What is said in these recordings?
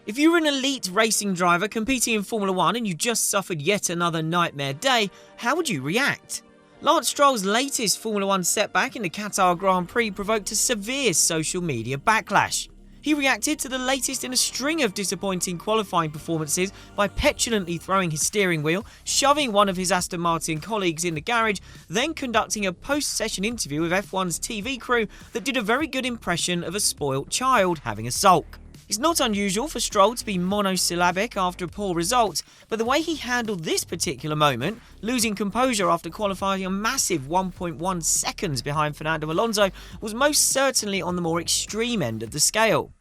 If you were an elite racing driver competing in Formula 1 and you just suffered yet another nightmare day, how would you react? Lance Stroll's latest Formula 1 setback in the Qatar Grand Prix provoked a severe social media backlash. He reacted to the latest in a string of disappointing qualifying performances by petulantly throwing his steering wheel, shoving one of his Aston Martin colleagues in the garage, then conducting a post-session interview with F1's TV crew that did a very good impression of a spoilt child having a sulk. It's not unusual for Stroll to be monosyllabic after a poor result, but the way he handled this particular moment, losing composure after qualifying a massive 1.1 seconds behind Fernando Alonso, was most certainly on the more extreme end of the scale.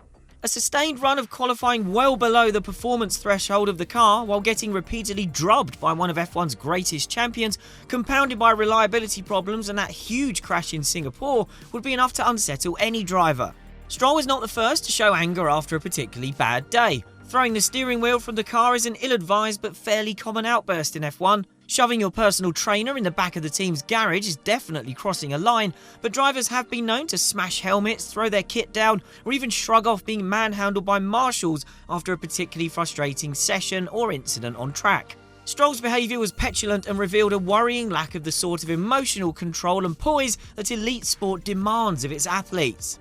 A sustained run of qualifying well below the performance threshold of the car while getting repeatedly drubbed by one of F1's greatest champions, compounded by reliability problems and that huge crash in Singapore, would be enough to unsettle any driver. Stroll is not the first to show anger after a particularly bad day. Throwing the steering wheel from the car is an ill-advised but fairly common outburst in F1. Shoving your personal trainer in the back of the team's garage is definitely crossing a line, but drivers have been known to smash helmets, throw their kit down, or even shrug off being manhandled by marshals after a particularly frustrating session or incident on track. Stroll's behaviour was petulant and revealed a worrying lack of the sort of emotional control and poise that elite sport demands of its athletes.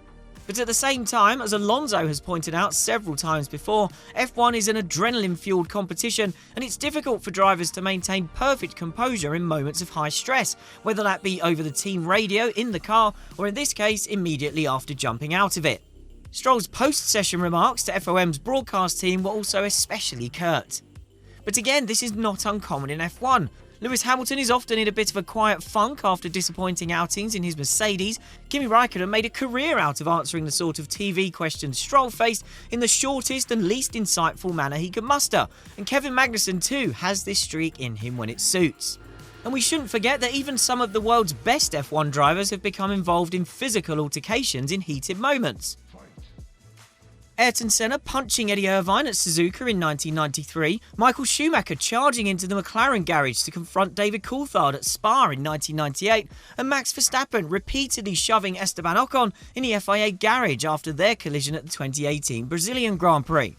But at the same time, as Alonso has pointed out several times before, F1 is an adrenaline-fueled competition, and it's difficult for drivers to maintain perfect composure in moments of high stress, whether that be over the team radio in the car, or in this case, immediately after jumping out of it. Stroll's post-session remarks to FOM's broadcast team were also especially curt. But again, this is not uncommon in F1. Lewis Hamilton is often in a bit of a quiet funk after disappointing outings in his Mercedes. Kimi Raikkonen made a career out of answering the sort of TV questions Stroll faced in the shortest and least insightful manner he could muster. And Kevin Magnussen too has this streak in him when it suits. And we shouldn't forget that even some of the world's best F1 drivers have become involved in physical altercations in heated moments. Ayrton Senna punching Eddie Irvine at Suzuka in 1993, Michael Schumacher charging into the McLaren garage to confront David Coulthard at Spa in 1998, and Max Verstappen repeatedly shoving Esteban Ocon in the FIA garage after their collision at the 2018 Brazilian Grand Prix.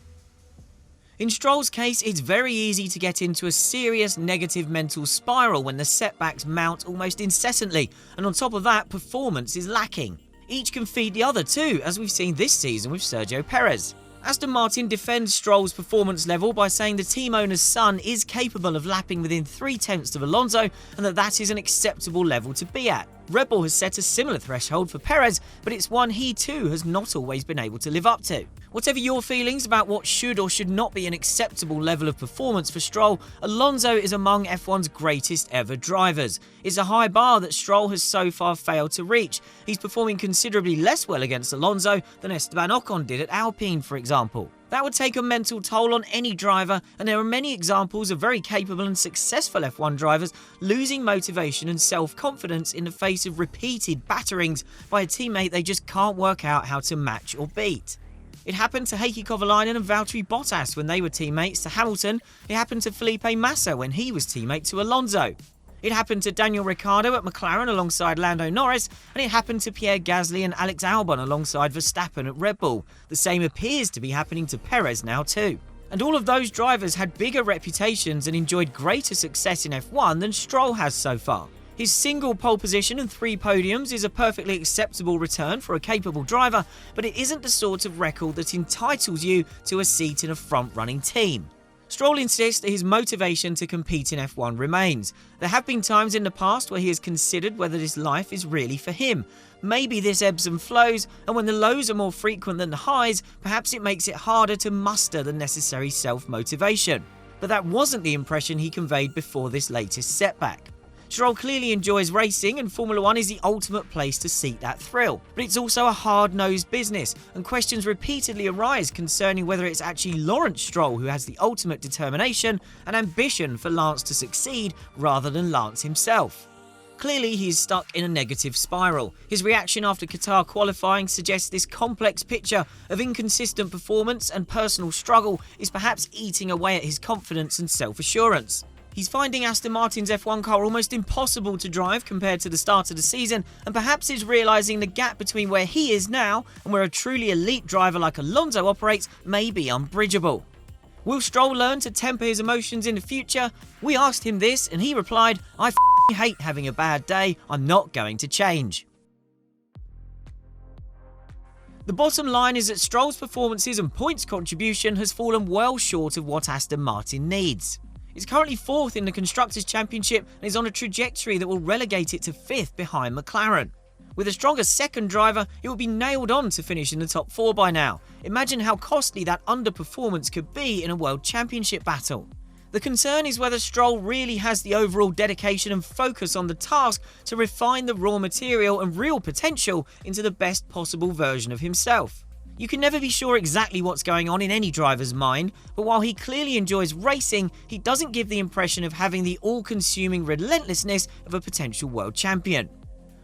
In Stroll's case, it's very easy to get into a serious negative mental spiral when the setbacks mount almost incessantly, and on top of that, performance is lacking. Each can feed the other too, as we've seen this season with Sergio Perez. Aston Martin defends Stroll's performance level by saying the team owner's son is capable of lapping within 0.3 of Alonso and that is an acceptable level to be at. Red Bull has set a similar threshold for Perez, but it's one he too has not always been able to live up to. Whatever your feelings about what should or should not be an acceptable level of performance for Stroll, Alonso is among F1's greatest ever drivers. It's a high bar that Stroll has so far failed to reach. He's performing considerably less well against Alonso than Esteban Ocon did at Alpine, for example. That would take a mental toll on any driver, and there are many examples of very capable and successful F1 drivers losing motivation and self-confidence in the face of repeated batterings by a teammate they just can't work out how to match or beat. It happened to Heikki Kovalainen and Valtteri Bottas when they were teammates to Hamilton. It happened to Felipe Massa when he was teammate to Alonso. It happened to Daniel Ricciardo at McLaren alongside Lando Norris, and it happened to Pierre Gasly and Alex Albon alongside Verstappen at Red Bull. The same appears to be happening to Perez now too. And all of those drivers had bigger reputations and enjoyed greater success in F1 than Stroll has so far. His single pole position and 3 podiums is a perfectly acceptable return for a capable driver, but it isn't the sort of record that entitles you to a seat in a front-running team. Stroll insists that his motivation to compete in F1 remains. There have been times in the past where he has considered whether this life is really for him. Maybe this ebbs and flows, and when the lows are more frequent than the highs, perhaps it makes it harder to muster the necessary self-motivation. But that wasn't the impression he conveyed before this latest setback. Stroll clearly enjoys racing, and Formula 1 is the ultimate place to seek that thrill. But it's also a hard-nosed business, and questions repeatedly arise concerning whether it's actually Lawrence Stroll who has the ultimate determination and ambition for Lance to succeed rather than Lance himself. Clearly, he's stuck in a negative spiral. His reaction after Qatar qualifying suggests this complex picture of inconsistent performance and personal struggle is perhaps eating away at his confidence and self-assurance. He's finding Aston Martin's F1 car almost impossible to drive compared to the start of the season, and perhaps is realising the gap between where he is now and where a truly elite driver like Alonso operates may be unbridgeable. Will Stroll learn to temper his emotions in the future? We asked him this and he replied, "I hate having a bad day, I'm not going to change." The bottom line is that Stroll's performances and points contribution has fallen well short of what Aston Martin needs. He's currently 4th in the Constructors' Championship and is on a trajectory that will relegate it to 5th behind McLaren. With a stronger second driver, it would be nailed on to finish in the top 4 by now. Imagine how costly that underperformance could be in a World Championship battle. The concern is whether Stroll really has the overall dedication and focus on the task to refine the raw material and real potential into the best possible version of himself. You can never be sure exactly what's going on in any driver's mind, but while he clearly enjoys racing, he doesn't give the impression of having the all-consuming relentlessness of a potential world champion.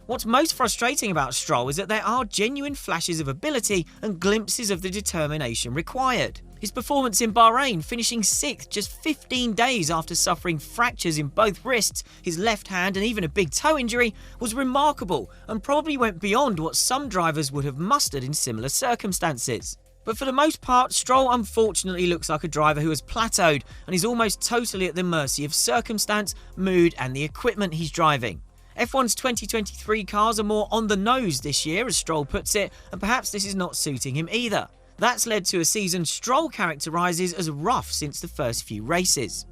What's most frustrating about Stroll is that there are genuine flashes of ability and glimpses of the determination required. His performance in Bahrain, finishing 6th just 15 days after suffering fractures in both wrists, his left hand and even a big toe injury, was remarkable and probably went beyond what some drivers would have mustered in similar circumstances. But for the most part, Stroll unfortunately looks like a driver who has plateaued and is almost totally at the mercy of circumstance, mood and the equipment he's driving. F1's 2023 cars are more on the nose this year, as Stroll puts it, and perhaps this is not suiting him either. That's led to a season Stroll characterises as rough since the first few races.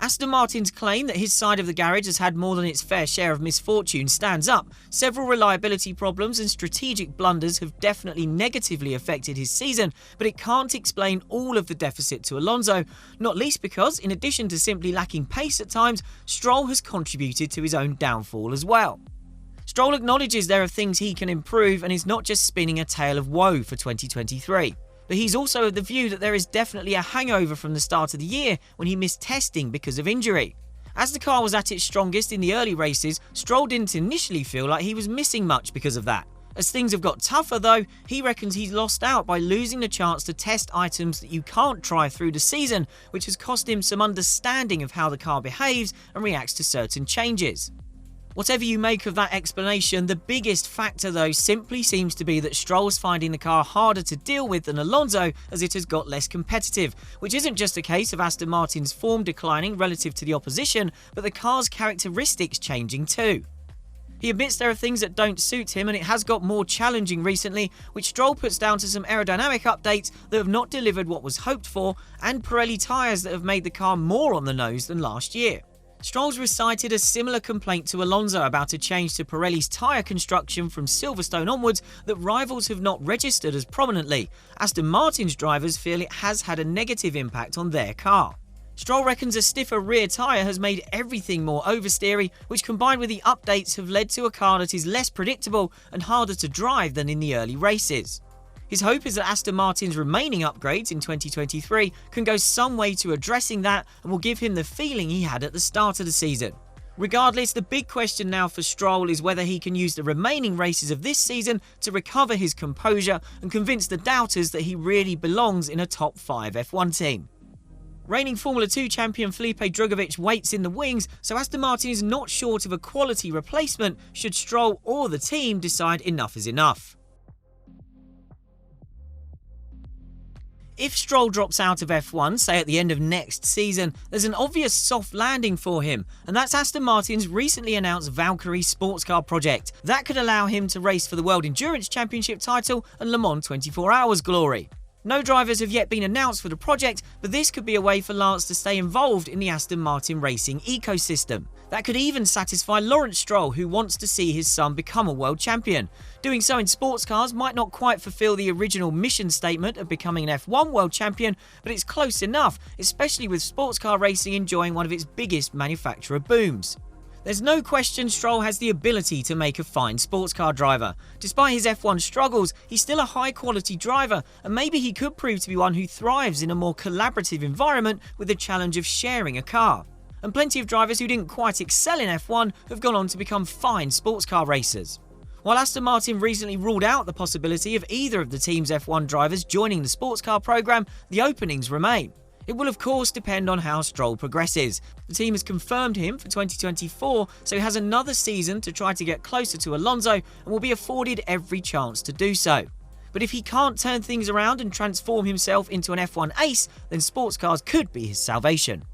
Aston Martin's claim that his side of the garage has had more than its fair share of misfortune stands up. Several reliability problems and strategic blunders have definitely negatively affected his season, but it can't explain all of the deficit to Alonso, not least because, in addition to simply lacking pace at times, Stroll has contributed to his own downfall as well. Stroll acknowledges there are things he can improve and is not just spinning a tale of woe for 2023. But he's also of the view that there is definitely a hangover from the start of the year when he missed testing because of injury. As the car was at its strongest in the early races, Stroll didn't initially feel like he was missing much because of that. As things have got tougher though, he reckons he's lost out by losing the chance to test items that you can't try through the season, which has cost him some understanding of how the car behaves and reacts to certain changes. Whatever you make of that explanation, the biggest factor though simply seems to be that Stroll's finding the car harder to deal with than Alonso as it has got less competitive, which isn't just a case of Aston Martin's form declining relative to the opposition, but the car's characteristics changing too. He admits there are things that don't suit him and it has got more challenging recently, which Stroll puts down to some aerodynamic updates that have not delivered what was hoped for and Pirelli tyres that have made the car more on the nose than last year. Stroll's recited a similar complaint to Alonso about a change to Pirelli's tyre construction from Silverstone onwards that rivals have not registered as prominently. Aston Martin's drivers feel it has had a negative impact on their car. Stroll reckons a stiffer rear tyre has made everything more oversteery, which combined with the updates have led to a car that is less predictable and harder to drive than in the early races. His hope is that Aston Martin's remaining upgrades in 2023 can go some way to addressing that and will give him the feeling he had at the start of the season. Regardless, the big question now for Stroll is whether he can use the remaining races of this season to recover his composure and convince the doubters that he really belongs in a top 5 F1 team. Reigning Formula 2 champion Felipe Drugovich waits in the wings, so Aston Martin is not short of a quality replacement should Stroll or the team decide enough is enough. If Stroll drops out of F1, say at the end of next season, there's an obvious soft landing for him, and that's Aston Martin's recently announced Valkyrie sports car project. That could allow him to race for the World Endurance Championship title and Le Mans 24 Hours glory. No drivers have yet been announced for the project, but this could be a way for Lance to stay involved in the Aston Martin racing ecosystem. That could even satisfy Lawrence Stroll, who wants to see his son become a world champion. Doing so in sports cars might not quite fulfill the original mission statement of becoming an F1 world champion, but it's close enough, especially with sports car racing enjoying one of its biggest manufacturer booms. There's no question Stroll has the ability to make a fine sports car driver. Despite his F1 struggles, he's still a high-quality driver, and maybe he could prove to be one who thrives in a more collaborative environment with the challenge of sharing a car. And plenty of drivers who didn't quite excel in F1 have gone on to become fine sports car racers. While Aston Martin recently ruled out the possibility of either of the team's F1 drivers joining the sports car program, the openings remain. It will of course depend on how Stroll progresses. The team has confirmed him for 2024, so he has another season to try to get closer to Alonso and will be afforded every chance to do so. But if he can't turn things around and transform himself into an F1 ace, then sports cars could be his salvation.